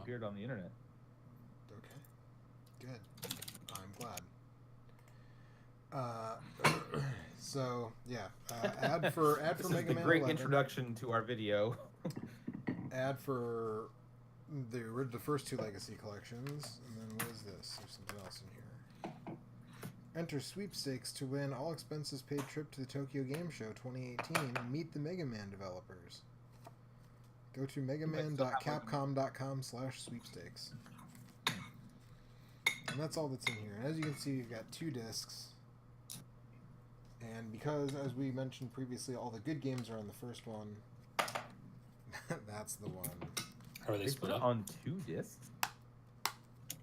appeared on the internet. Okay, good. I'm glad. So yeah, ad for This Mega is the Man great 11. introduction to our video. Ad for the first two Legacy collections, and then what is this? There's something else in here. Enter sweepstakes to win all expenses paid trip to the Tokyo Game Show 2018 and meet the Mega Man developers. Go to megaman.capcom.com/sweepstakes. And that's all that's in here. And as you can see, you've got 2 discs. And because, as we mentioned previously, all the good games are on the first one, that's the one. How are they They split put it up? on 2 discs?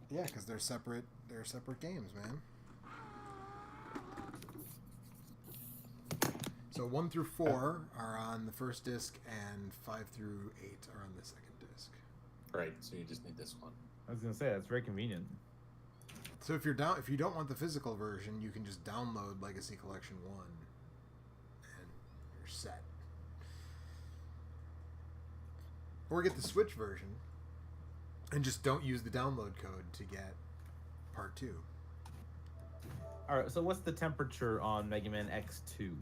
Yeah, because they're separate. They're separate games, man. So 1 through 4 are on the first disc, and 5 through 8 are on the second disc. Right, so you just need this one. I was gonna say that's very convenient. So if you don't want the physical version, you can just download Legacy Collection 1, and you're set. Or get the Switch version, and just don't use the download code to get Part 2. All right, so what's the temperature on Mega Man X2?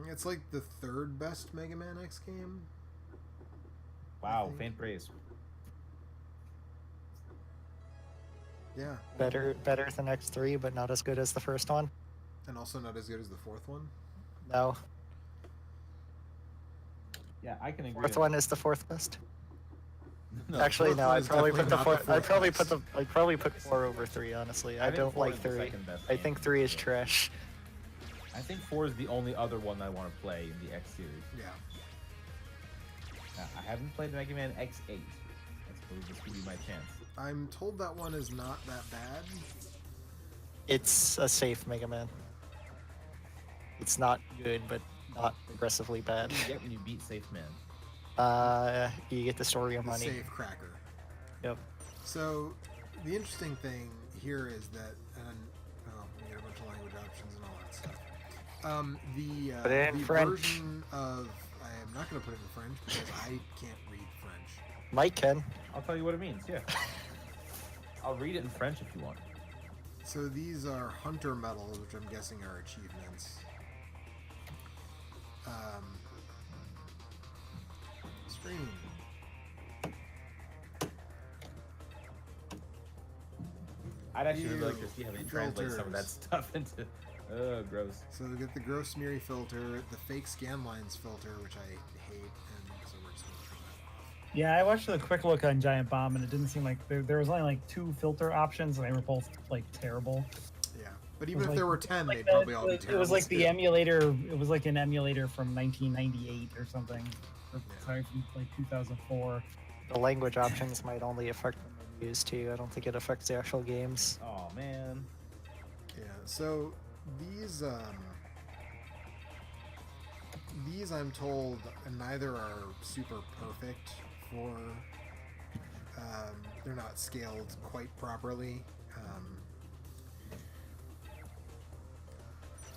It's like the 3rd best Mega Man X game. Wow, faint praise. Yeah. Better than X3, but not as good as the first one. And also not as good as the 4th one. No. Yeah, I can agree. Fourth one is the 4th best. No, Actually, fourth no. one I'd is probably put the definitely not 4th. I'd probably best. put 4 over 3. Honestly, I think don't 4 like is the 3. second best I game. think 3 is trash. I think 4 is the only other one I want to play in the X series. Yeah. Now, I haven't played Mega Man X8. I suppose this could be my chance. I'm told that one is not that bad. It's a safe Mega Man. It's not good, but not aggressively bad. What do you get when you beat Safe Man? You get the story of The money. save cracker. Yep. So, the interesting thing here is that, and we get a bunch of language options and all that stuff. Put it in the French. version of I am not going to put it in French because I can't read French. Mike can. I'll tell you what it means, yeah. I'll read it in French if you want. So these are hunter medals, which I'm guessing are achievements. Screen. I'd actually really like Ew, to see how they translate some of that filters. stuff into... Oh, gross. So we get the gross smeary filter, the fake scan lines filter, which I hate, and so we're just going to turn that off. Yeah, I watched a quick look on Giant Bomb, and it didn't seem like there was only like 2 filter options, and they were both like terrible. Yeah, but even It if was there like- were 10, like they'd that- probably all be it terrible. was like the too. emulator. It was like an emulator from 1998 or something. Or, Yeah. Sorry, from like 2004. The language options might only affect the menus too. I don't think it affects the actual games. Oh, man. Yeah, so these I'm told neither are super perfect for they're not scaled quite properly.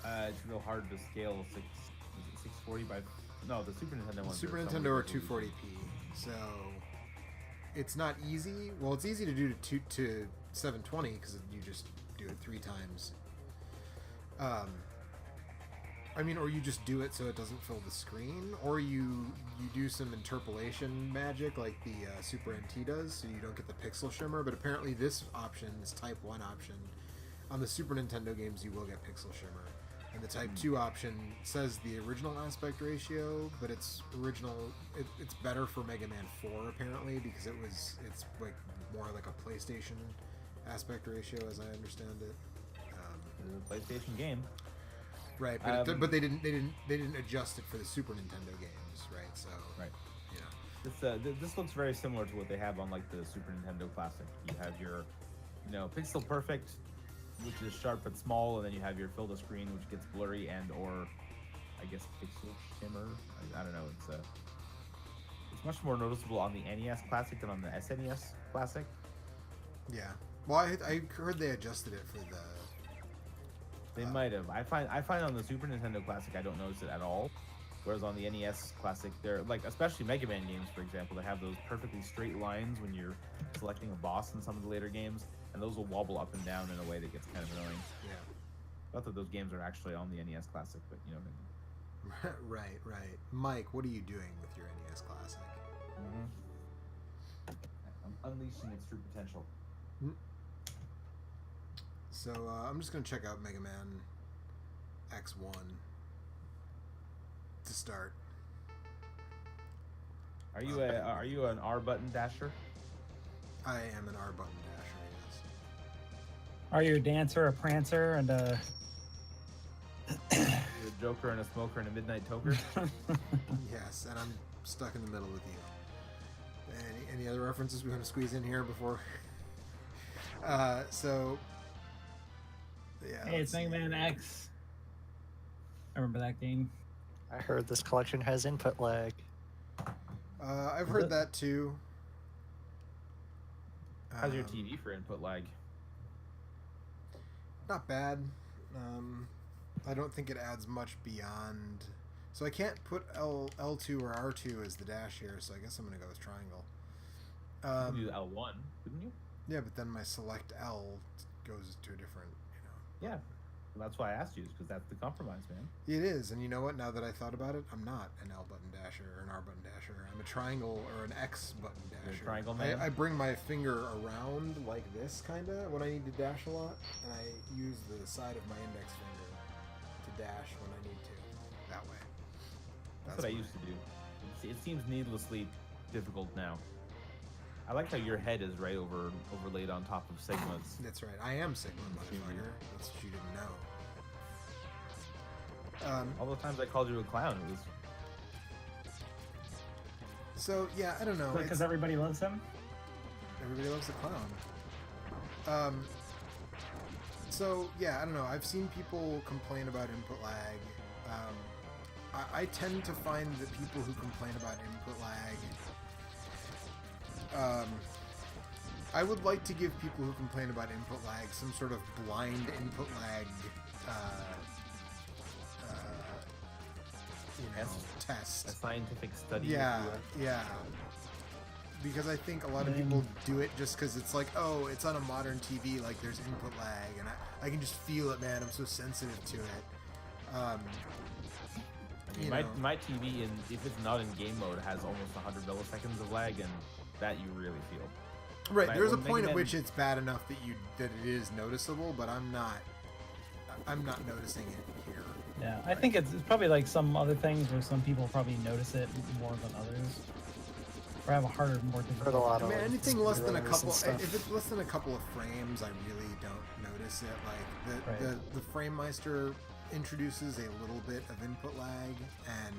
It's real hard to scale 640 by... No, the Super Nintendo The ones Super are Nintendo somewhere are resolution. 240p, so it's not easy. Well, it's easy to do to 720 because you just do it 3 times. I mean, or you just do it so it doesn't fill the screen, or you do some interpolation magic like the Super NT does, so you don't get the pixel shimmer. But apparently, this option, this Type 1 option, on the Super Nintendo games, you will get pixel shimmer. And the Type 2 option says the original aspect ratio, but it's original. It's better for Mega Man 4 apparently because it's like more like a PlayStation aspect ratio, as I understand it. It's a PlayStation game. Right, but but they didn't adjust it for the Super Nintendo games, right? So Right. you know, This looks very similar to what they have on like the Super Nintendo Classic. You have your, pixel perfect, which is sharp but small, and then you have your fill the screen, which gets blurry and or, I guess, pixel shimmer. I don't know. It's much more noticeable on the NES Classic than on the SNES Classic. yeah. Well, I heard they adjusted it for the. They might have. I find on the Super Nintendo Classic I don't notice it at all, Whereas on the NES Classic, they're like, especially Mega Man games, for example, they have those perfectly straight lines when you're selecting a boss in some of the later games, and those will wobble up and down in a way that gets kind of annoying. Yeah. Not that those games are actually on the NES Classic, but you know what I mean. Right. Mike, what are you doing with your NES Classic? I'm unleashing its true potential. So I'm just gonna check out Mega Man X1 to start. Are you an R button dasher? I am an R button dasher. Yes. Are you a dancer, a prancer, and a You're a joker and a smoker and a midnight toker? Yes, and I'm stuck in the middle with you. Any other references we want to squeeze in here before? So yeah. Hey, it's Mega Man X. I remember that game. I heard this collection has input lag. I've heard that too. How's your TV for input lag? Not bad. I don't think it adds much beyond. So I can't put L2 or R2 as the dash here, so I guess I'm going to go with triangle. You do L1, couldn't you? Yeah, but then my select L goes to a different, Yeah. Well, that's why I asked you, because that's the compromise, man. It is, and you know what? Now that I thought about it, I'm not an L button dasher or an R button dasher. I'm a triangle or an X button You're a dasher. triangle man? I bring my finger around like this, kind of, when I need to dash a lot, and I use the side of my index finger to dash when I need to. That way. That's what I used to do. It seems needlessly difficult now. I like how your head is right overlaid on top of Sigma's. That's right. I am Sigma, motherfucker. That's what you didn't know. All the times I called you a clown, it was So yeah, I don't know. Because everybody loves him. Everybody loves the clown. So yeah, I don't know. I've seen people complain about input lag. I tend to find that people who complain about input lag. I would like to give people who complain about input lag some sort of blind input lag, test. a scientific study. Yeah, if you will. yeah. Because I think a lot of people do it just because it's like, oh, it's on a modern TV, like there's input lag, and I can just feel it, man. I'm so sensitive to it. I mean, my TV, if it's not in game mode, has almost 100 milliseconds of lag, and that you really feel. Right, there's a when point Mega at Man- which it's bad enough that it is noticeable, but I'm not noticing it here. Yeah, I think it's probably like some other things where some people probably notice it more than others, or have a harder, more Heard a difficult. lot I of mean, anything less than a speedrunners and couple. stuff. If it's less than a couple of frames, I really don't notice it. Like the FrameMeister introduces a little bit of input lag, and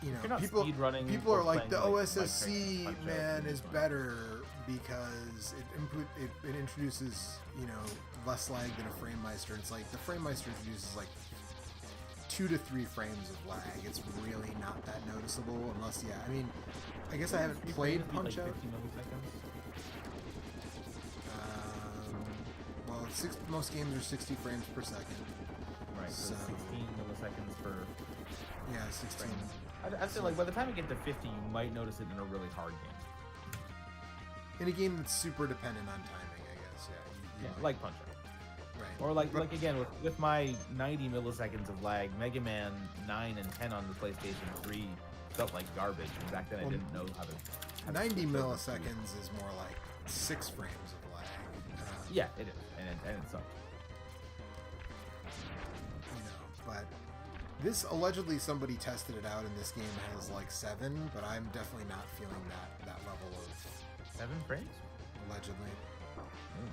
If you're not people speedrunning are or like the playing, like, OSSC Punch-Out, man it's is fine. better because it introduces less lag than a FrameMeister. It's like the FrameMeister introduces like 2 to 3 frames of lag. It's really not that noticeable unless I mean, I guess I haven't played Punch Out. Like 50 milliseconds. Well, most games are 60 frames per second. Right, so So- 16 milliseconds per Yeah, 16. frame. I'd say, like, by the time you get to 50, you might notice it in a really hard game. In a game that's super dependent on timing, I guess. Yeah. Yeah, might- like Punch-Out. right. Or like But- again with my 90 milliseconds of lag, Mega Man 9 and 10 on the PlayStation 3 felt like garbage. And back then I Well, didn't know how to. 90 to- milliseconds is more like 6 frames of lag. Yeah, it is, and it sucked. But this allegedly somebody tested it out, and this game has like 7, but I'm definitely not feeling that level of 7 frames? allegedly. Mm.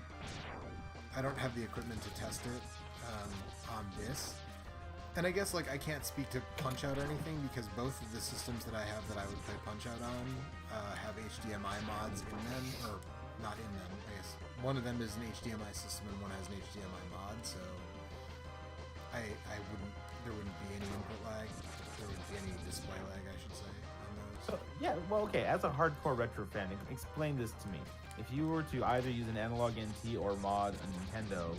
I don't have the equipment to test it on this. And I guess like I can't speak to Punch Out or anything because both of the systems that I have that I would play Punch Out on have HDMI mods in them, or not in them. I guess one of them is an HDMI system and one has an HDMI mod. So there wouldn't be any input lag. There wouldn't be any display lag, I should say, on those. So yeah, well, okay. As a hardcore retro fan, explain this to me. If you were to either use an analog NT or mod a Nintendo,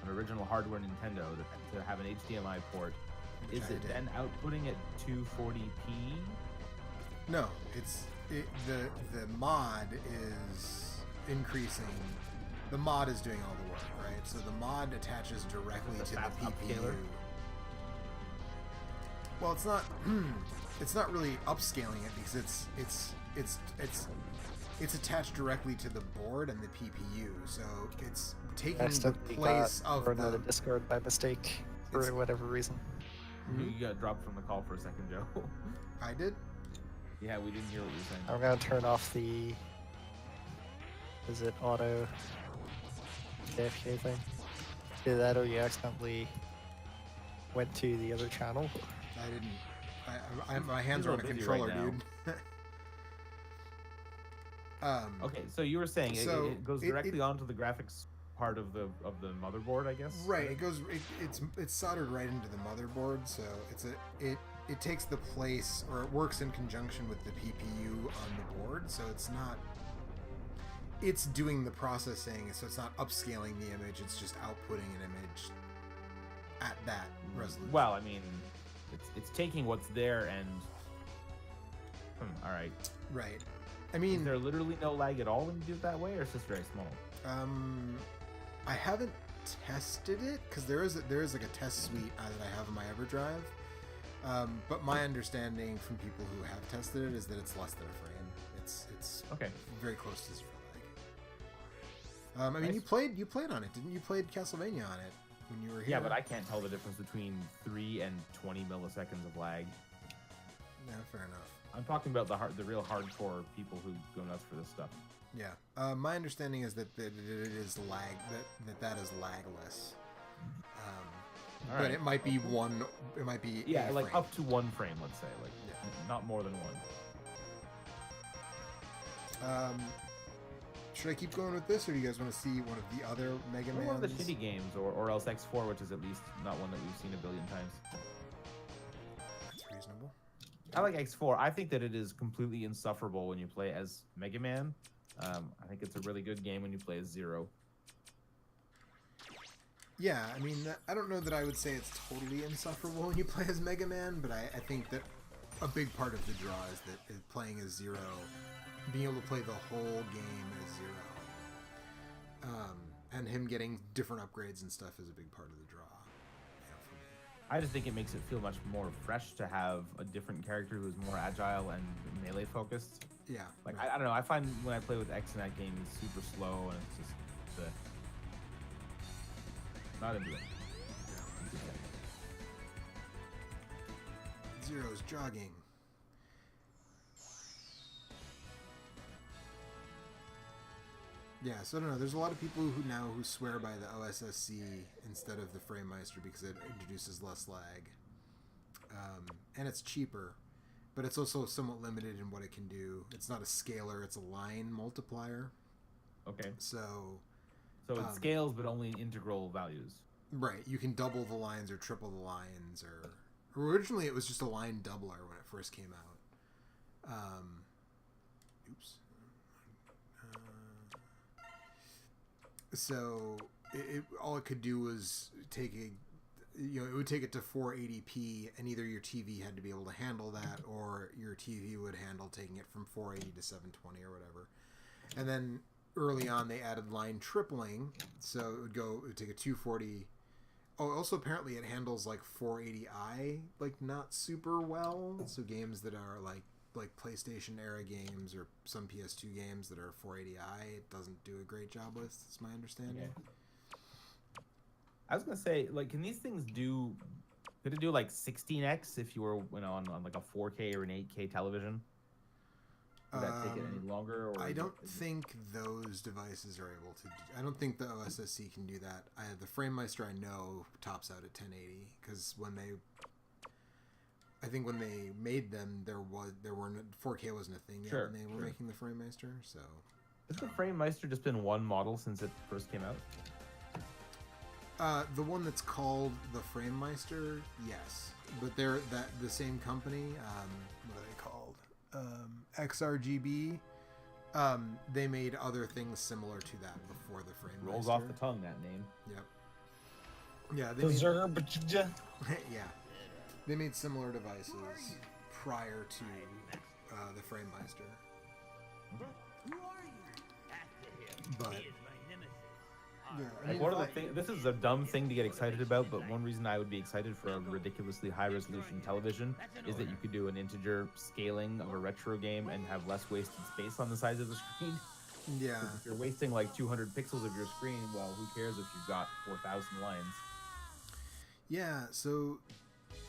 an original hardware Nintendo, to have an HDMI port which Is I it did. then outputting at 240p? No, the mod is increasing. The mod is doing all the work, right? So the mod attaches directly The to the fast PPU. upscaler? Well, it's not. It's not really upscaling it because it's attached directly to the board and the PPU. So it's taking the Accidentally place got of thrown out of the. Discord by mistake It's- for whatever reason. You got dropped from the call for a second, Joe. I did. Yeah, we didn't hear what you were saying. I'm gonna turn off the. Is it auto AFK thing? Did that or you accidentally went to the other channel? I didn't. My hands He's are on a busy controller, right now. dude. Okay, so you were saying So it goes it- directly it- onto the graphics part of the motherboard, I guess. Right. It goes. It's soldered right into the motherboard, so it takes the place, or it works in conjunction with the PPU on the board. So it's not. It's doing the processing, so it's not upscaling the image. It's just outputting an image at that resolution. Well, I mean, it's taking what's there and. All right. Right. I Is mean, there literally no lag at all when you do it that way, or is this very small? I haven't tested it because there is like a test suite that I have in my EverDrive. But my understanding from people who have tested it is that it's less than a frame. It's Okay. very close to zero lag. I mean, Nice. you played on it, didn't you? Played Castlevania on it when you were here. Yeah, but I can't tell the difference between 3 and 20 milliseconds of lag. Yeah, fair enough. I'm talking about the real hardcore people who go nuts for this stuff. Yeah. My understanding is that it is lag that is lagless. All But right. it might be one. It might be Yeah, a like frame. up to 1 frame, let's say, like not more than 1. Should I keep going with this, or do you guys want to see one of the other Mega One of the Mans? shitty games, or else X4, which is at least not one that we've seen a billion times. That's reasonable. I like X4. I think that it is completely insufferable when you play as Mega Man. I think it's a really good game when you play as Zero. Yeah, I mean, I don't know that I would say it's totally insufferable when you play as Mega Man, but I think that a big part of the draw is that playing as Zero, being able to play the whole game as Zero, and him getting different upgrades and stuff is a big part of the draw. For me. I just think it makes it feel much more fresh to have a different character who's more agile and melee focused. Yeah. Like right. I don't know. I find when I play with X in that game, it's super slow and it's just not into it. Zero's jogging. Yeah, so I don't know. There's a lot of people who swear by the OSSC instead of the FrameMeister because it introduces less lag, and it's cheaper, but it's also somewhat limited in what it can do. It's not a scalar; it's a line multiplier. Okay. So, So it scales, but only in integral values. right, you can double the lines or triple the lines, or originally it was just a line doubler when it first came out. Oops. So all it could do was take it would take it to 480p, and either your TV had to be able to handle that, or your TV would handle taking it from 480 to 720 or whatever. And then early on they added line tripling, so it would take a 240. Oh, also apparently it handles like 480i like not super well. So games that are like PlayStation era games or some PS2 games that are 480i, it doesn't do a great job with. That's my understanding. Okay. I was gonna say, like, can these things could it do like 16x if you were, on like a 4K or an 8K television? Would that take it any longer? Or I don't think those devices are able to. I don't think the OSSC can do that. The FrameMeister I know tops out at 1080 because I think when they made them, there weren't 4K wasn't a thing yet when they were making the FrameMeister. So has the FrameMeister just been one model since it first came out? the one that's called the FrameMeister, yes, but they're the same company. What are they called? XRGB. They made other things similar to that before the FrameMeister. Rolls off the tongue, that name. Yep. Yeah. The Zerg. Yeah. They made similar devices prior to the Framemeister. But yeah, I Like mean, one of the things, this is a dumb thing to get excited about, but one reason I would be excited for a ridiculously high resolution television is that you could do an integer scaling of a retro game and have less wasted space on the sides of the screen. yeah. 'Cause if you're wasting like 200 pixels of your screen, well, who cares if you've got 4,000 lines? Yeah, so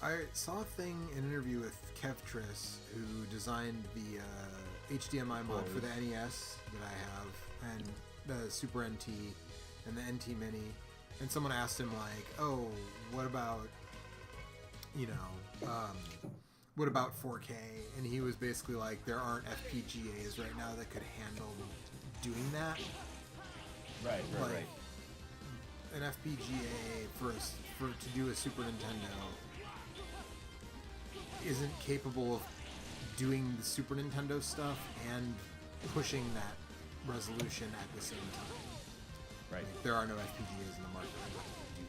I saw a thing, an interview with Kevtris, who designed the HDMI mod for the NES that I have, and the Super NT, and the NT Mini. And someone asked him, like, oh, what about, what about 4K? And he was basically like, there aren't FPGAs right now that could handle doing that. Right, Like, an FPGA to do a Super Nintendo isn't capable of doing the Super Nintendo stuff and pushing that resolution at the same time. Right. Like, there are no FPGAs in the market that can do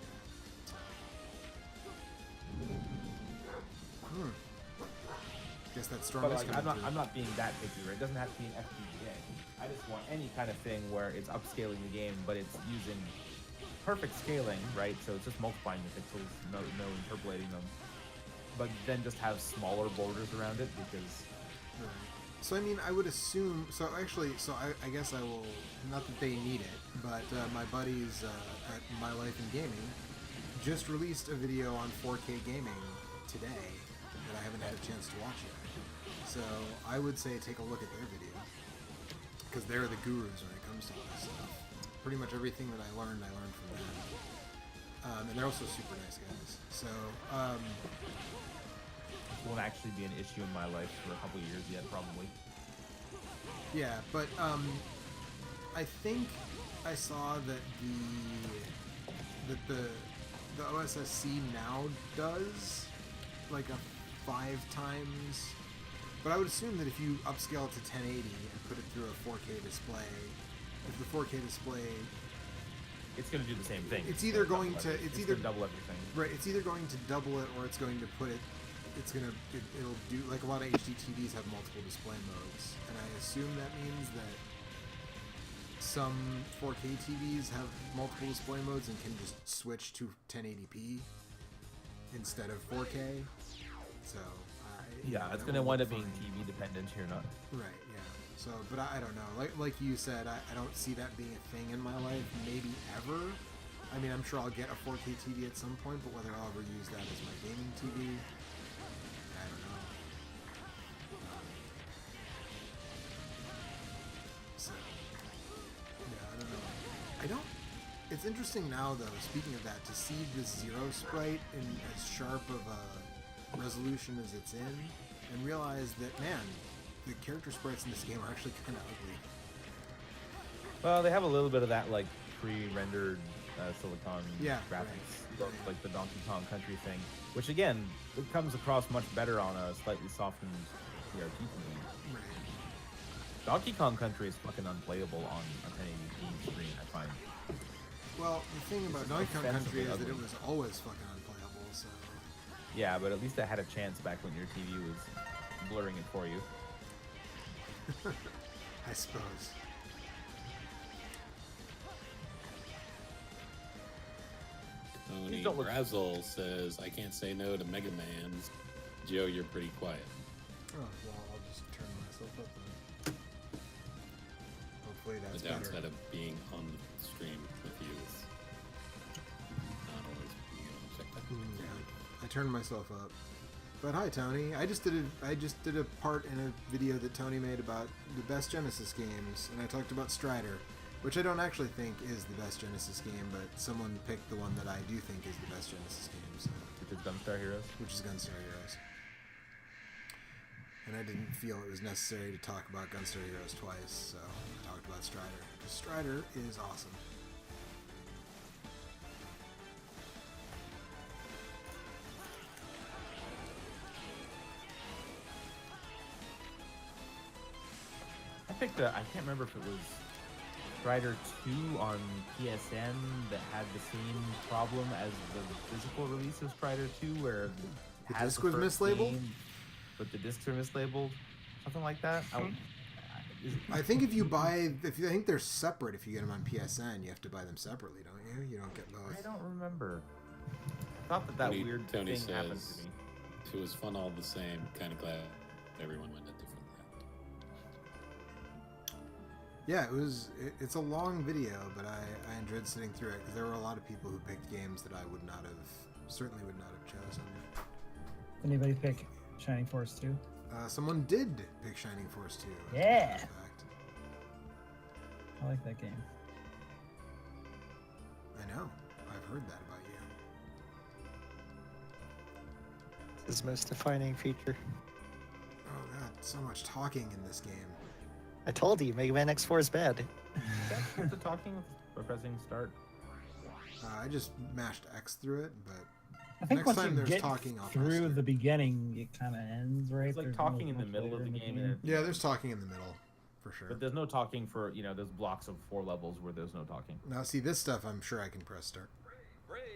that. Guess that storm But is like, coming through. I'm not being that picky, right? It doesn't have to be an FPGA. I just want any kind of thing where it's upscaling the game, but it's using perfect scaling, right? So it's just multiplying the pixels, no interpolating them. But then just have smaller borders around it because. Right. So I mean, I would assume. So actually, I guess I will. Not that they need it, but my buddies at My Life in Gaming just released a video on 4K gaming today that I haven't had a chance to watch yet. So I would say take a look at their video because they're the gurus when it comes to all this stuff. Pretty much everything that I learned from them. And they're also super nice guys. So. Won't actually be an issue in my life for a couple of years yet, probably. Yeah, but I think I saw that the OSSC now does like a 5 times. But I would assume that if you upscale it to 1080 and put it through a 4K display, if the 4K display, It's going to do the same thing. it's either going to It's gonna double everything. right, it's either going to double it or it's going to put it. It'll do, like, a lot of HD TVs have multiple display modes, and I assume that means that some 4K TVs have multiple display modes and can just switch to 1080p instead of 4K. So Yeah, it's going to wind up being TV dependent here, not. Right, yeah. So, but I don't know. Like you said, I don't see that being a thing in my life, maybe ever. I mean, I'm sure I'll get a 4K TV at some point, but whether I'll ever use that as my gaming TV, I don't know. So, yeah, I don't know. It's interesting now, though, speaking of that, to see this Zero sprite in as sharp of a resolution as it's in, and realize that, man, the character sprites in this game are actually kind of ugly. Well, they have a little bit of that, like, pre-rendered silicon graphics, right. like the Donkey Kong Country thing, which, again, it comes across much better on a slightly softened PRT screen. Right. Donkey Kong Country is fucking unplayable on a 1080p screen, I find. Well, the thing about It's Donkey Kong Country is offensively that it ugly. was always fucking unplayable, so... Yeah, but at least it had a chance back when your TV was blurring it for you. I suppose. Tony These don't look- Brazel says, I can't say no to Mega Man's. Joe, you're pretty quiet. Oh, well, I'll just turn myself up then. Hopefully that's The downside better. of being on the stream with you is not always being able to check that. Yeah, I turned myself up. But hi, Tony. I just did a part in a video that Tony made about the best Genesis games, and I talked about Strider, which I don't actually think is the best Genesis game, but someone picked the one that I do think is the best Genesis game, so, Which is Gunstar Heroes. which is Gunstar Heroes. And I didn't feel it was necessary to talk about Gunstar Heroes twice, so I talked about Strider. Because Strider is awesome. I picked I can't remember if it was Strider 2 on PSN that had the same problem as the physical release of Strider 2, where The has disc the was first mislabeled? game, but the discs are mislabeled, something like that. I think if you think they're separate, if you get them on PSN, you have to buy them separately, don't you? You don't get both. I don't remember. I thought that Tony- weird Tony thing happened says- to me. It was fun all the same. Kind of glad everyone went a different route. Yeah, it's a long video, but I enjoyed sitting through it because there were a lot of people who picked games that I certainly would not have chosen. Anybody pick Shining Force 2? Someone did pick Shining Force 2. as a Yeah. matter of fact. I like that game. I know. I've heard that about you. His most defining feature. Oh god, so much talking in this game. I told you, Mega Man X4 is bad. Is the talking by pressing start? I just mashed X through it, but I think next once time you there's get talking, I'll through press the start. beginning, it kind of ends, right? It's like There's talking in the much middle of later the in game. And Yeah, there's talking in the middle, for sure. but there's no talking for, there's blocks of 4 levels where there's no talking. Now, see, this stuff, I'm sure I can press start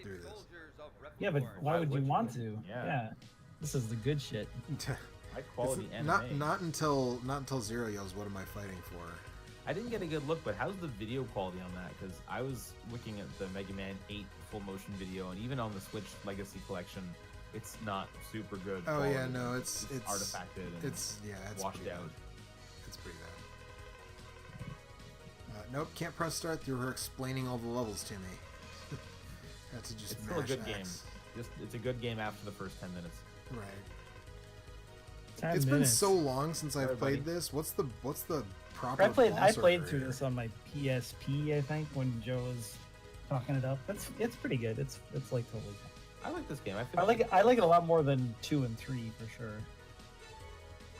through this. Yeah, but why would you would want you? to? Yeah. This is the good shit. High quality It's anime. not until Zero yells, "What am I fighting for?" I didn't get a good look, but how's the video quality on that? Because I was looking at the Mega Man 8 full motion video, and even on the Switch Legacy Collection, it's not super good. Oh quality. yeah, no, it's artifacted and it's washed pretty out. bad. It's pretty bad. Nope, can't press start through her explaining all the levels to me. Had to just It's still a mash good game. X. It's a good game after the first 10 minutes. Right. 10 It's been minutes. so long since I've Everybody. played this. What's the proper? I boss played order through here? this on my PSP, I think, when Joe was talking it up. It's pretty good. It's like totally fun. I like this game. I feel I like it a lot more than 2 and 3 for sure.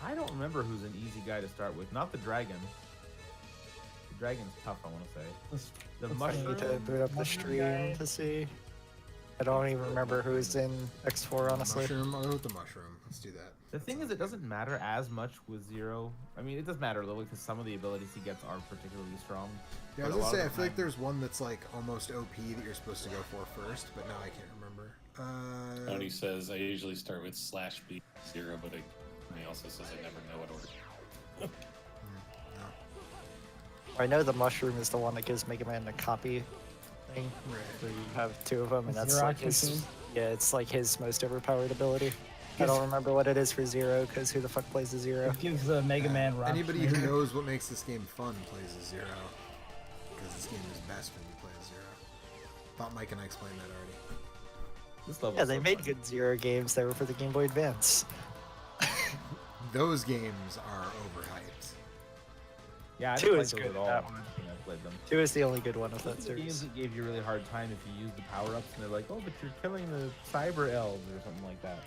I don't remember who's an easy guy to start with. Not the dragon. The dragon's tough, I want to say. Let's- The let's mushroom. I need to boot up the Mushroom stream guy. to see. I don't even remember who's in X4, honestly. Mushroom. I'll go with the mushroom. Let's do that. The thing is, it doesn't matter as much with Zero. I mean, it does matter a little because some of the abilities he gets are particularly strong. Yeah, I But was a lot gonna say, I of the feel like time- there's one that's like almost OP that you're supposed to go for first, but now I can't remember. Tony says I usually start with /B 0, but he also says I never know what order. No. I know the mushroom is the one that gives Mega Man a copy thing, Right. where you have 2 of them, and The that's Xerox like his. machine? Yeah, it's like his most overpowered ability. I Yes. don't remember what it is for Zero, because who the fuck plays the Zero? It gives Mega Man rock. Anybody who smash. knows what makes this game fun plays as Zero, because this game is best when you play as Zero. Thought Mike and I explained that already. This level Yeah, is they so made fun. good Zero games that were for the Game Boy Advance. Those games are overhyped. Yeah, I 2 didn't is like good, those at all. that one. when I played them. 2 is the only good one of that Those are the games series. that gave you a really hard time if you use the power-ups, and they're like, oh, but you're killing the cyber elves or something like that.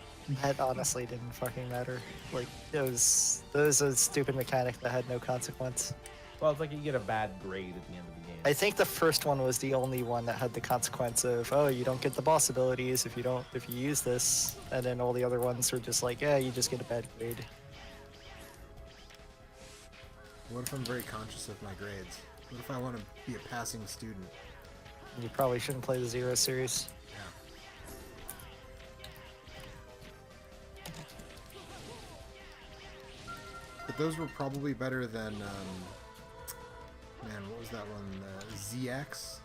That honestly didn't fucking matter. Like, it was a stupid mechanic that had no consequence. Well, it's like you get a bad grade at the end of the game. I think the first one was the only one that had the consequence of, oh, you don't get the boss abilities if you use this, and then all the other ones were just like, yeah, you just get a bad grade. What if I'm very conscious of my grades? What if I want to be a passing student? You probably shouldn't play the Zero series. Yeah. But those were probably better than, man, what was that one? ZX?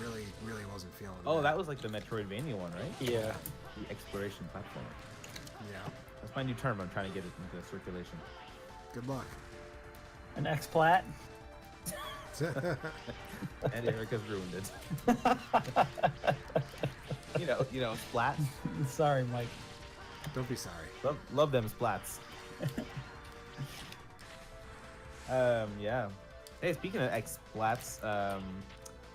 Really wasn't feeling Oh, that. that was like the Metroidvania one, right? Yeah. The exploration platform. Yeah. That's my new term. I'm trying to get it into circulation. Good luck. An X-Plat. And Erica's ruined it. you know, splat. Sorry, Mike. Don't be sorry. Love them splats. Yeah. Hey, speaking of X-Splats,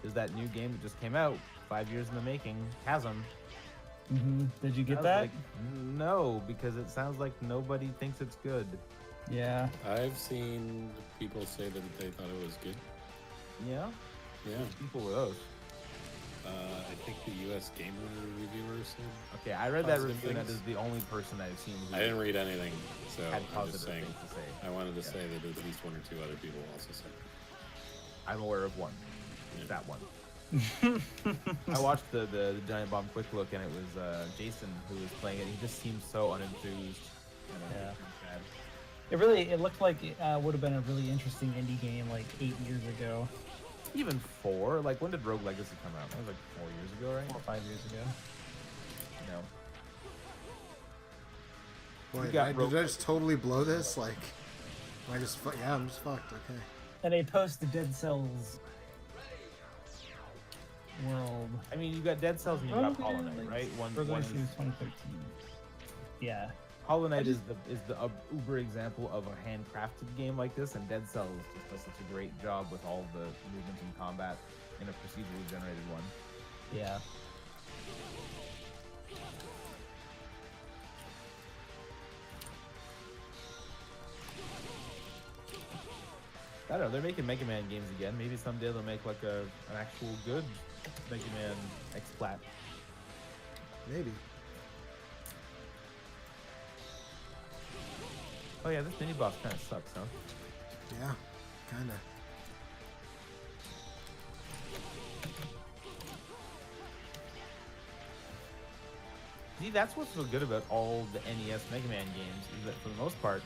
there's that new game that just came out, 5 years in the making, Chasm. Did you I get was that? like, no, because it sounds like nobody thinks it's good. Yeah. I've seen people say that they thought it was good. Yeah? Yeah. People were those. I think the U.S. Gamer reviewer said. Okay, I read that Positive review, and that things? is the only person I've seen who I didn't read anything, so had I'm positive just saying. things to say. I wanted to Yeah. say that at least 1 or 2 other people also said. I'm aware of one. Yeah. That one. I watched the Giant Bomb Quick Look, and it was Jason who was playing it. He just seemed so unenthused. And Yeah. sad. It looked like it would have been a really interesting indie game like 8 years ago, Even 4. Like, when did Rogue Legacy come out? That was like 4 years ago, right? 4 or 5 years ago. No. Boy, You got did I just totally blow this? Like, am I just yeah, I'm just fucked. Okay. And they post the Dead Cells world. I mean, you got Dead Cells and you got Hollow Knight, right? One Rogue is, Legacy was 2013. Yeah. Hollow Knight is the uber example of a handcrafted game like this, and Dead Cells just does such a great job with all the movement and combat in a procedurally generated one. Yeah. I don't know. They're making Mega Man games again. Maybe someday they'll make like an actual good Mega Man X-Plat. Maybe. Oh yeah, this mini boss kind of sucks, huh? Yeah, kinda. See, that's what's so good about all the NES Mega Man games, is that for the most part,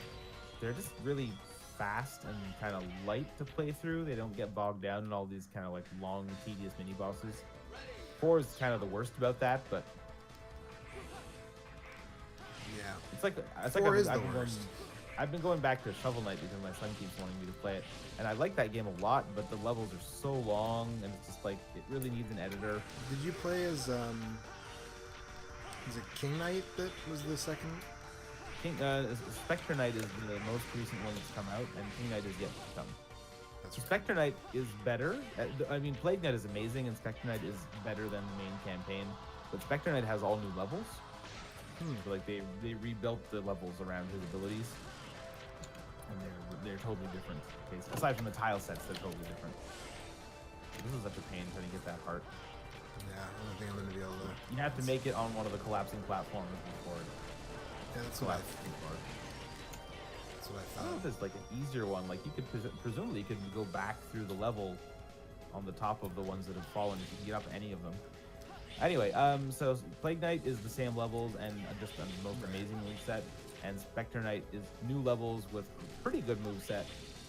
they're just really fast and kind of light to play through. They don't get bogged down in all these kind of like long, tedious mini bosses. 4 is kind of the worst about that, but Yeah. it's like 4 is the been going, worst. I've been going back to Shovel Knight because my son keeps wanting me to play it, and I like that game a lot. But the levels are so long, and it's just like it really needs an editor. Did you play as is it King Knight that was the second? Spectre Knight is the most recent one that's come out, and King Knight is yet to come. That's So Spectre Knight is better. I mean, Plague Knight is amazing, and Spectre Knight is better than the main campaign. But Spectre Knight has all new levels. So, like they rebuilt the levels around his abilities, and they're totally different. Okay, so aside from the tile sets, they're totally different. This is such a pain trying to get that heart. Yeah, I don't think I'm gonna be able to. You have to make it on one of the collapsing platforms before. Yeah, that's what I. collapsing part. That's what I I don't know thought. if there's like an easier one. Like you could presumably you could go back through the level on the top of the ones that have fallen if you can get up any of them. Anyway, so Plague Knight is the same levels and just a most amazing moveset, and Spectre Knight is new levels with pretty good moveset,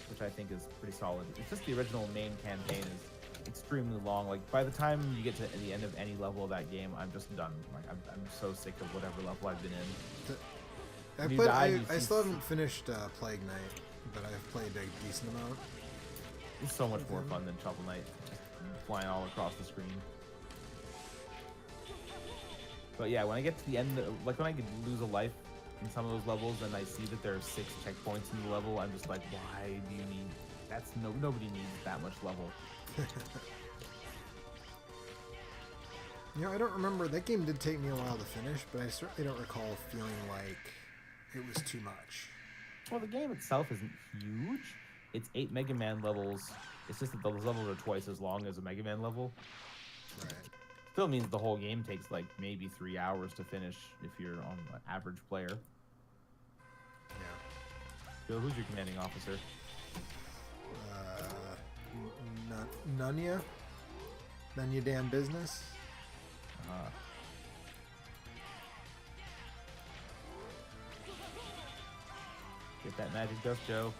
which I think is pretty solid. It's just the original main campaign is extremely long. Like by the time you get to the end of any level of that game, I'm just done. Like I'm so sick of whatever level I've been in. I You played. die, you I see- still haven't finished Plague Knight, but I've played a decent amount. It's so much more fun than Shovel Knight, just flying all across the screen. But yeah, when I get to the end, like when I could lose a life in some of those levels, and I see that there are 6 checkpoints in the level, I'm just like, why do you need? Nobody needs that much level. You know, I don't remember. That game did take me a while to finish, but I certainly don't recall feeling like it was too much. Well, the game itself isn't huge. It's 8 Mega Man levels. It's just that those levels are twice as long as a Mega Man level. Right. Still means the whole game takes like maybe 3 hours to finish if you're on an average player. Yeah. Bill, who's your commanding officer? None ya? None ya damn business? Get that magic dust, Joe.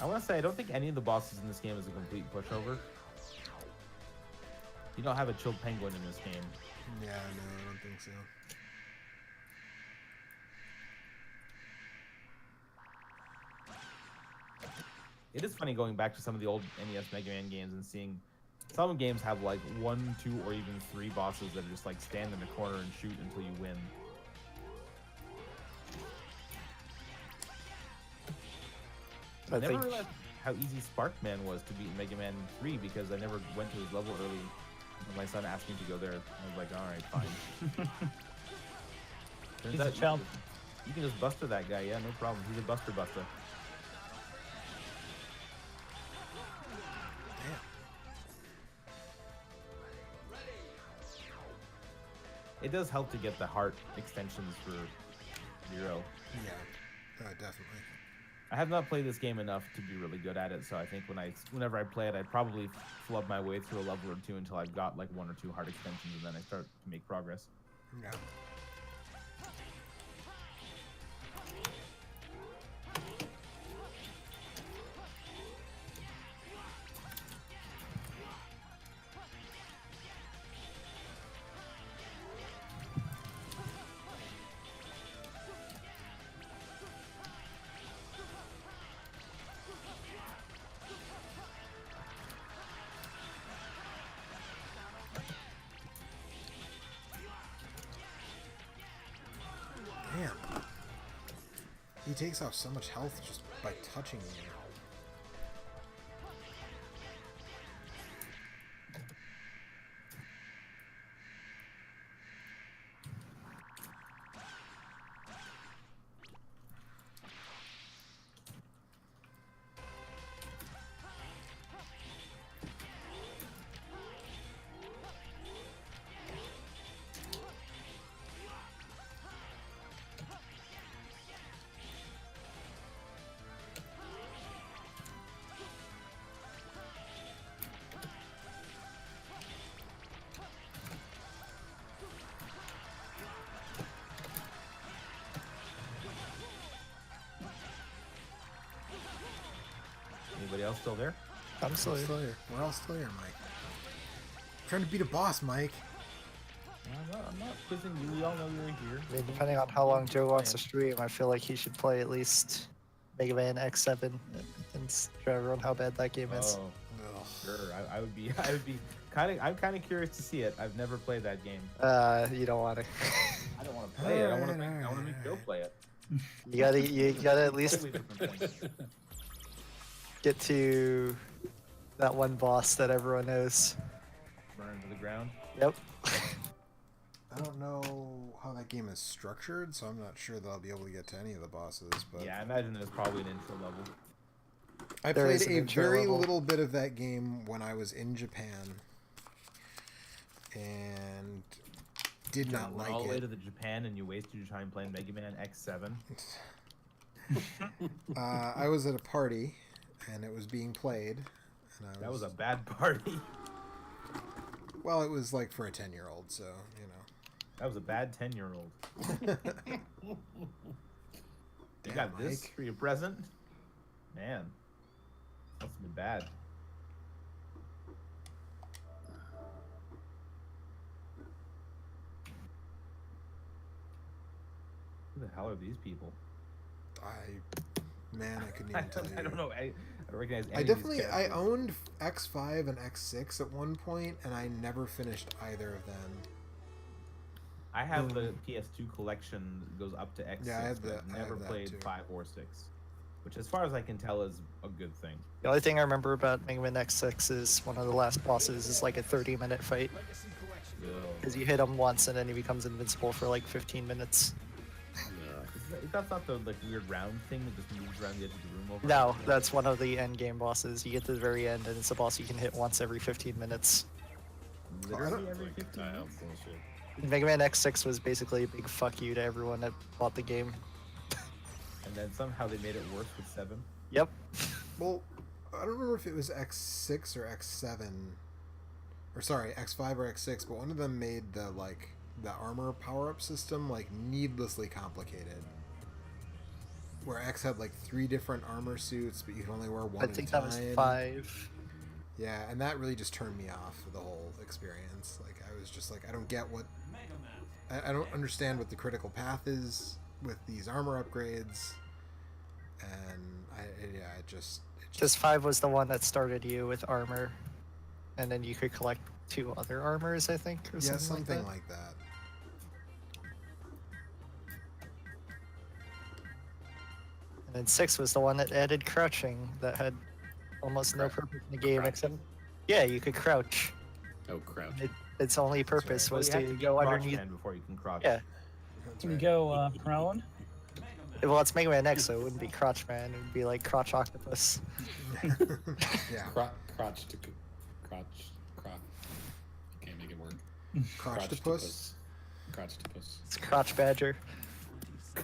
I want to say I don't think any of the bosses in this game is a complete pushover. You don't have a chilled penguin in this game. Yeah, no, I don't think so. It is funny going back to some of the old NES Mega Man games and seeing some games have like 1, 2, or even 3 bosses that are just like stand in the corner and shoot until you win. I never realized how easy Sparkman was to beat in Mega Man 3 because I never went to his level early. When my son asked me to go there, I was like, alright, fine. Turns He's a out chump. you can just buster that guy, yeah, no problem. He's a buster. Damn. It does help to get the heart extensions for 0. Yeah, definitely. I have not played this game enough to be really good at it, so I think whenever I play it, I probably flub my way through a level or two until I've got like 1 or 2 hard extensions, and then I start to make progress. Yeah. Damn. He takes off so much health just by touching you. Anybody else still there? I'm still here. We're all still here, Mike. I'm trying to beat a boss, Mike. I'm not quizzing you. We all know you're here. I mean, depending on how long Joe wants to stream, I feel like he should play at least Mega Man X7 and show everyone how bad that game is. Oh, Ugh. sure. I would be I'm kind of curious to see it. I've never played that game. You don't want to. I don't want to play it. I want to make Joe play it. You gotta at least Totally different thing. get to that one boss that everyone knows. Burn to the ground. Yep. I don't know how that game is structured, so I'm not sure that I'll be able to get to any of the bosses. But Yeah, I imagine there's probably an intro level. I There played is an a intro very level. little bit of that game when I was in Japan, and did not You went like all the way to it. the Japan and you wasted your time playing Mega Man X7. I was at a party, and it was being played. And That was a bad party. Well, it was like for a 10-year-old, so you know. That was a bad 10-year-old. You Damn, got this Mike. for your present? Man. Must have been bad. Who the hell are these people? Man, I couldn't even tell you. I don't know. I don't recognize any I of these definitely characters. owned X5 and X6 at one point, and I never finished either of them. I have the PS2 collection that goes up to X6, Yeah, I have but the- I've I never have that played too. 5 or 6. Which, as far as I can tell, is a good thing. The only thing I remember about Mega Man X6 is one of the last bosses is like a 30-minute fight. Because you hit him once and then he becomes invincible for like 15 minutes. That's not the like weird round thing that just moves around the edge of the room over. No, that's one of the end game bosses. You get to the very end and it's a boss you can hit once every 15 minutes. Literally every Like 15 tile minutes. bullshit. Mega Man X6 was basically a big fuck you to everyone that bought the game. And then somehow they made it worse with 7. Yep. Well, I don't remember if it was X6 or X7, or sorry, X5 or X6, but one of them made the armor power-up system like needlessly complicated. Where X had like 3 different armor suits, but you could only wear one I at think a that time. was 5. Yeah, and that really just turned me off of the whole experience. Like, I was just like, I don't get what... I don't understand what the critical path is with these armor upgrades. And, it just... Because 5 was the one that started you with armor. And then you could collect 2 other armors, I think, or Yeah, something, something like that. like that. And then 6 was the one that added crouching that had almost no purpose in the game Crouch. except... Yeah, you could crouch. Oh, crouch. Its only purpose Well, was you have to be go crouch underneath... man before you can crouch. Yeah. That's You can right. go prone. Well, it's Mega Man X, so it wouldn't be Crotch Man. It would be like Crotch Octopus. Yeah. Crotch. Can't make it work. Crotchtopus? Crotchtopus. It's Crotch Badger. Oh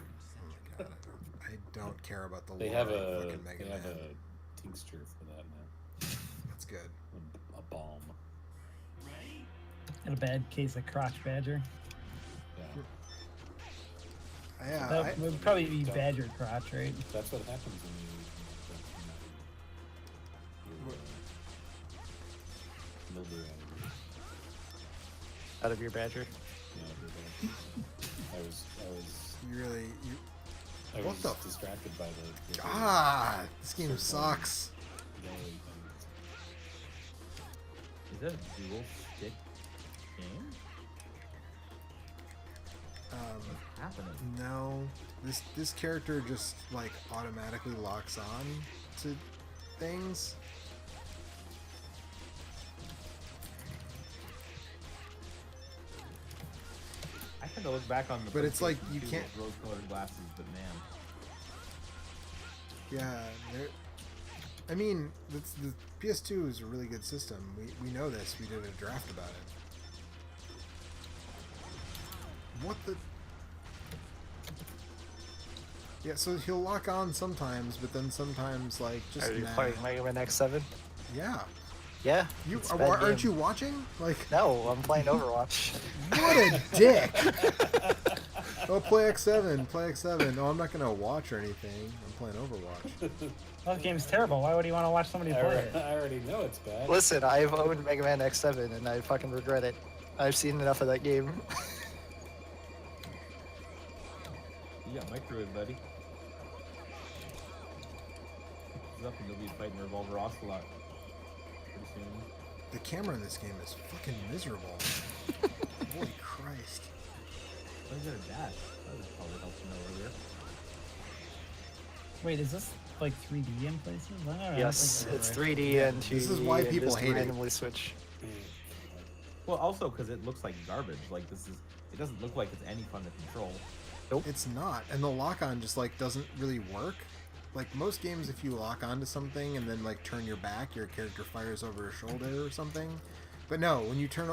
my god. don't care about the They lore have of a fucking Mega they have Man. a tincture for that now. That's good. A balm. And a bad case of crotch badger. Yeah. Yeah, That would probably be badger crotch, right? That's what happens when you mildew Out of your badger. I was you really I What was the distracted by the this game sucks. yellowy things. Is that a dual stick game? What's happening? No, this character just like automatically locks on to things. I had to look back on the. But it's like PlayStation you 2 can't- with rose-colored glasses, but man, Yeah, I mean, the PS2 is a really good system. We know this. We did a draft about it. What the? Yeah, so he'll lock on sometimes, but then sometimes like just Are you nah. playing Mega Man X7? Yeah, Yeah. you it's a bad aren't game. you watching? Like, No, I'm playing Overwatch. what a dick! Oh, play X7, play X7. No, I'm not gonna watch or anything. I'm playing Overwatch. That game's terrible. Why would you want to watch somebody play it? I already know it's bad. Listen, I've owned Mega Man X7 and I fucking regret it. I've seen enough of that game. you got microwave, buddy. Pick up and you'll be fighting Revolver Ocelot pretty soon. The camera in this game is fucking miserable. Holy Christ! Oh, you got a dash. That would probably help you know earlier. Wait, is this like 3D in places? I don't know, Yes, I don't it's think 3D and 2D. This is why and people just hate it. randomly switch. Well, also because it looks like garbage. Like this is. It doesn't look like it's any fun to control. It's not, and the lock-on just like doesn't really work. Like most games, if you lock onto something and then like turn your back, your character fires over a shoulder or something. But no, when you turn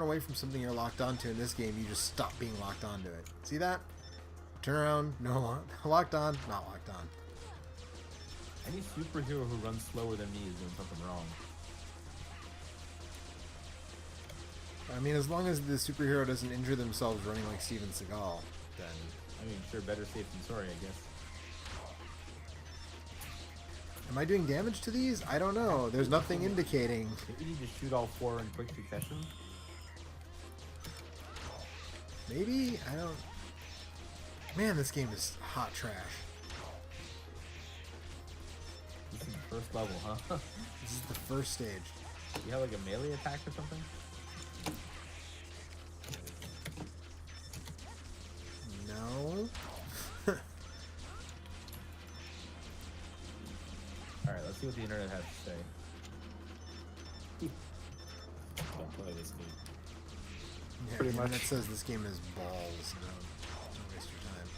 away from something you're locked onto in this game, you just stop being locked onto it. See that? Turn around, no, locked on, not locked on. Any superhero who runs slower than me is doing something wrong. I mean, as long as the superhero doesn't injure themselves running like Steven Seagal, then I mean, sure, better safe than sorry, I guess. am I doing damage to these? I don't know. There's nothing indicating. Maybe you just shoot all four in quick succession. Maybe? I don't... Man, this game is hot trash. This is the first level, huh? This is the first stage. You have like a melee attack or something? No? Alright, let's see what the internet has to say. Don't play this game. Yeah, Pretty the much. internet says this game is balls. No, don't waste your time.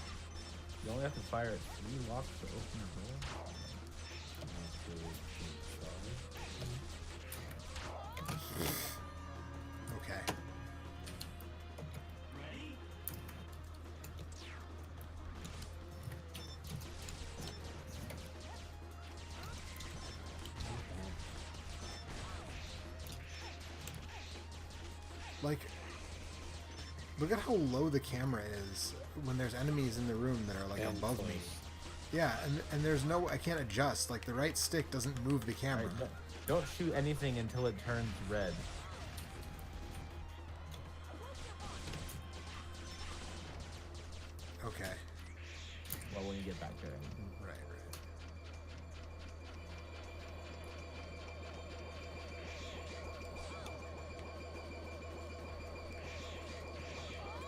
You only have to fire at 3 locks to open the door. Okay. Like, look at how low the camera is when there's enemies in the room that are like And above me. close. Yeah, and there's no, I can't adjust. Like the right stick doesn't move the camera. Alright, don't shoot anything until it turns red. Okay. Well, when you get back there. Right, right.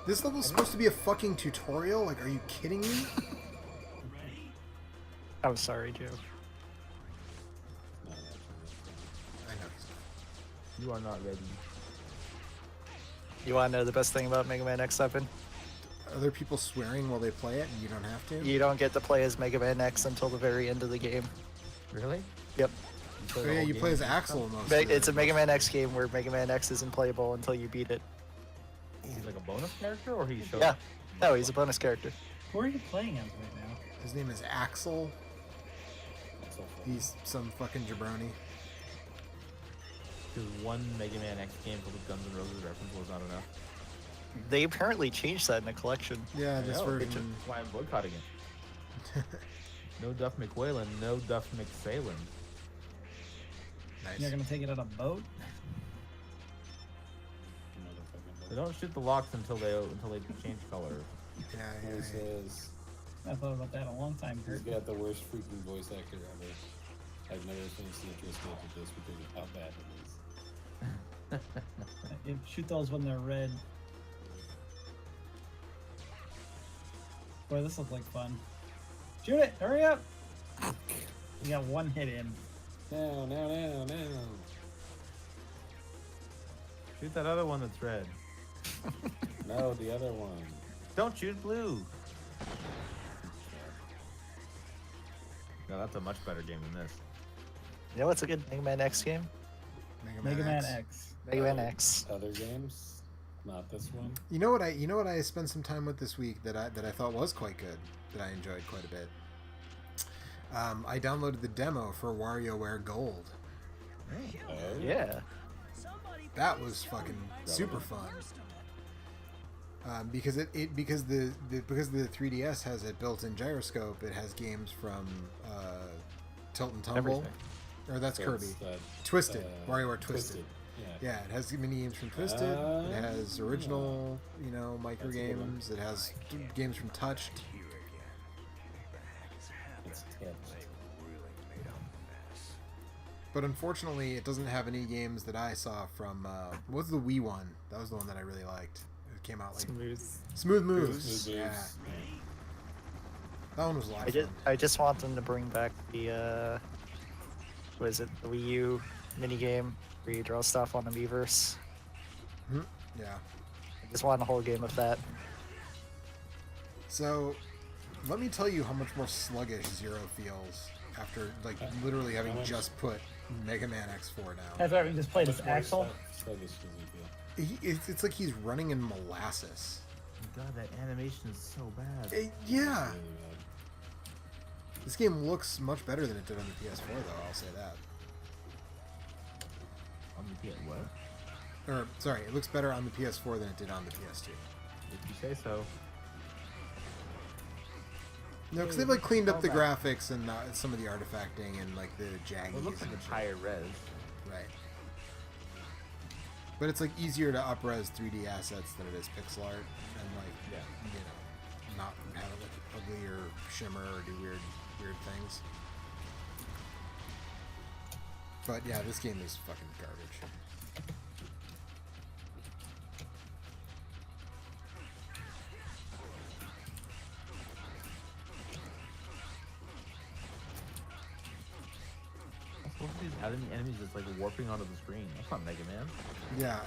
This level's supposed to be a fucking tutorial? Like, are you kidding me? I'm sorry, Joe. I know he's not. You are not ready. You want to know the best thing about Mega Man X7? Are there people swearing while they play it and you don't have to? You don't get to play as Mega Man X until the very end of the game. Really? Yep. play Oh the yeah, whole you play game as and Axel stuff? most Me- of the- It's a Mega Man X game where Mega Man X isn't playable until you beat it. He's like a bonus character, or he shows Yeah. No, he's a bonus character. Who are you playing as right now? His name is Axel. That's all. He's some fucking jabroni. Because one Mega Man X game filled with Guns N' Roses reference was not enough. They apparently changed that in the collection. Yeah, this I know, version. That's why I'm boycotting it. No Duff McWhalen, no Duff McSalen. Nice. You're gonna take it on a boat? Motherfucking They don't shoot the locks until they change color. Yeah, He yeah, yeah. says I thought about that a long time, he's Kurt. got the worst freaking voice actor ever. I've never finished the intro skip with this because of how bad it is. Shoot those when they're red. Boy, this looks like fun. Shoot it! Hurry up! You got one hit in. No. Shoot that other one that's red. No, the other one. Don't shoot blue. No, that's a much better game than this. You know what's a good Mega Man X game? Mega Man X. Mega Man X. Other games, not this one. You know what I spent some time with this week that I thought was quite good, that I enjoyed quite a bit. I downloaded the demo for WarioWare Gold. Oh, Yeah. That was fucking super fun. Because the 3DS has a built-in gyroscope, it has games from Tilt and Tumble, Everything. or that's so Kirby. it's, Twisted, WarioWare Twisted. Yeah. Yeah, it has mini games from Twisted. It has original, micro That's a good one. games. It has games from Touched. It's tipped. But unfortunately, it doesn't have any games that I saw from. What was the Wii one? That was the one that I really liked. It came out like Smooth. Smooth Moves. Smooth Yeah, moves. that one was a lot I of just, fun. I just want them to bring back the, what is it, the Wii U minigame where you draw stuff on the Miiverse. Yeah. I just want a whole game of that. So, let me tell you how much more sluggish Zero feels after literally having how much? just put Mega Man X4 down. That's right, we just played as Much more Axel. sluggish does he feel? It's like he's running in molasses. God, that animation is so bad. Yeah. Really bad. This game looks much better than it did on the PS4, though. I'll say that. On the PS, what? Or sorry, it looks better on the PS4 than it did on the PS2. If you say so. No, because they've cleaned up the All right. graphics and some of the artifacting and the jaggies. Well, it looks like and it's shit. higher res. Right. But it's easier to up-res 3D assets than it is pixel art, and Yeah. not have it look ugly or shimmer or do weird things. But yeah, this game is fucking garbage. What's these enemies that's warping onto the screen? That's not Mega Man. Yeah,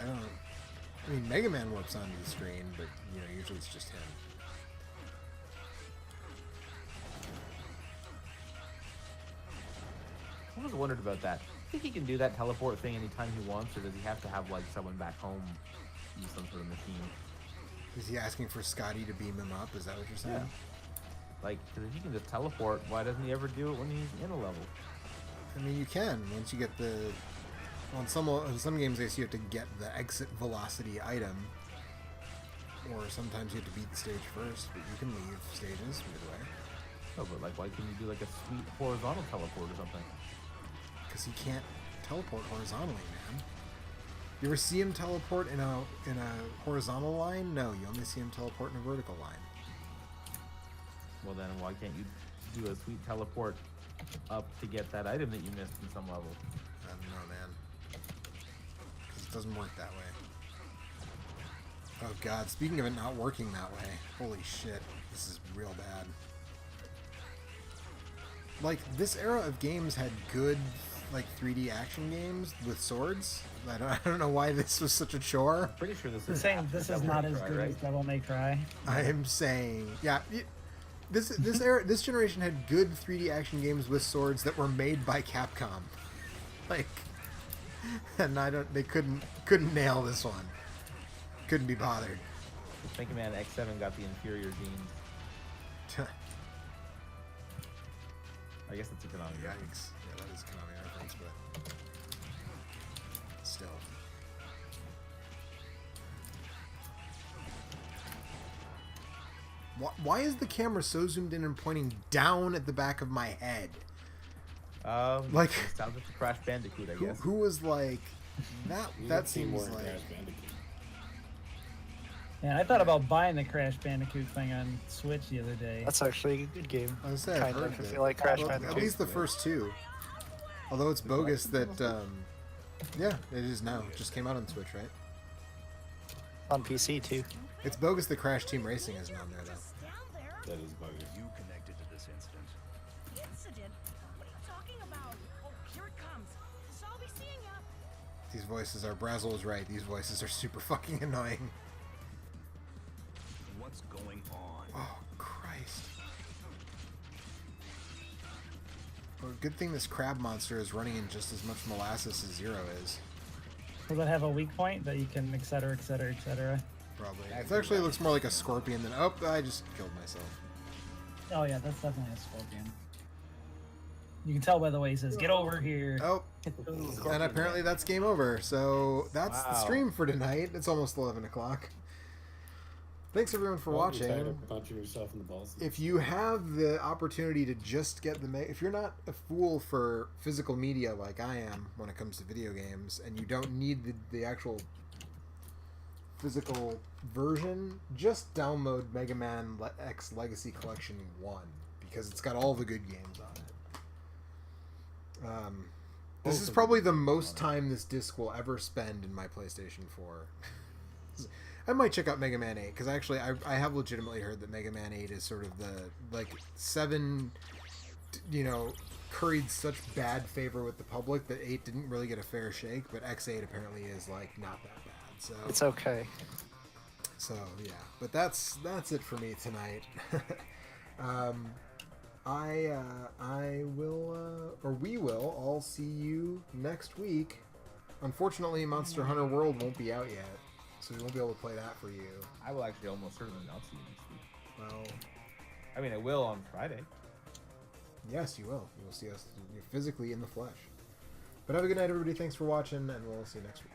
I mean, Mega Man warps onto the screen, but usually it's just him. I always wondered about that. Think he can do that teleport thing anytime he wants, or does he have to have someone back home use some sort of machine? Is he asking for Scotty to beam him up? Is that what you're saying? Yeah. Because if he can just teleport, why doesn't he ever do it when he's in a level? I mean, you can once you get the. Well, in some games, I guess you have to get the exit velocity item, or sometimes you have to beat the stage first. But you can leave stages either way. No, but why couldn't you do a sweet horizontal teleport or something? Because he can't teleport horizontally, man. You ever see him teleport in a horizontal line? No, you only see him teleport in a vertical line. Well, then why can't you do a sweet teleport up to get that item that you missed in some level? I don't know, man. Because it doesn't work that way. Oh god, speaking of it not working that way, holy shit, this is real bad. This era of games had good 3D action games with swords. I don't know why this was such a chore. Pretty sure this The is. same. half This the is Devil not May as Cry, good right? as Devil May Cry. I am saying, yeah, this generation had good 3D action games with swords that were made by Capcom. And they couldn't nail this one. Couldn't be bothered. Mega Man X7 got the inferior genes. I guess that's a Konami reference. Yikes. Yeah, that is Konami reference, but still. Why is the camera so zoomed in and pointing down at the back of my head? Like it sounds like a Crash Bandicoot, I guess. Who was like that? That seems like. Crash Bandicoot. Man, I thought about buying the Crash Bandicoot thing on Switch the other day. That's actually a good game. I was saying, Kind I've of. heard I of it. feel like Crash Well, Bandicoot. at least the first two. Although it's bogus that, yeah, it is now. It just came out on Switch, right? On PC too. It's bogus that Crash Team Racing isn't on there, though. That is bogus. You connected to this incident. Incident? What are you talking about? Oh, here it comes. So I'll be seeing ya. These voices are, Brazzle is right, these voices are super fucking annoying. What's going on? Oh, Christ. Well, good thing this crab monster is running in just as much molasses as Zero is. Does it have a weak point that you can, etc., etc., etc.? Probably. It actually looks more like a scorpion than... Oh, I just killed myself. Oh yeah, that's definitely a scorpion. You can tell by the way he says, "Get over here." Oh, and apparently that's game over. So that's the Wow. stream for tonight. It's almost 11 o'clock. Thanks everyone for Well, you're tired watching. of punching yourself in the balls. If you have the opportunity to just get if you're not a fool for physical media like I am when it comes to video games, and you don't need the actual physical version, just download Mega Man X Legacy Collection 1 because it's got all the good games on it. This is probably the most time this disc will ever spend in my PlayStation 4. I might check out Mega Man 8 because actually I have legitimately heard that Mega Man 8 is sort of the like 7, curried such bad favor with the public that 8 didn't really get a fair shake, but X8 apparently is like not that bad. So It's okay. So yeah, but that's it for me tonight. I will or we will all see you next week. Unfortunately, Monster Hunter World won't be out yet, so we won't be able to play that for you. I will actually almost certainly not see you next week. Well, I mean, I will on Friday. yes, you will. You will see us physically in the flesh. But have a good night, everybody. Thanks for watching, and we'll see you next week.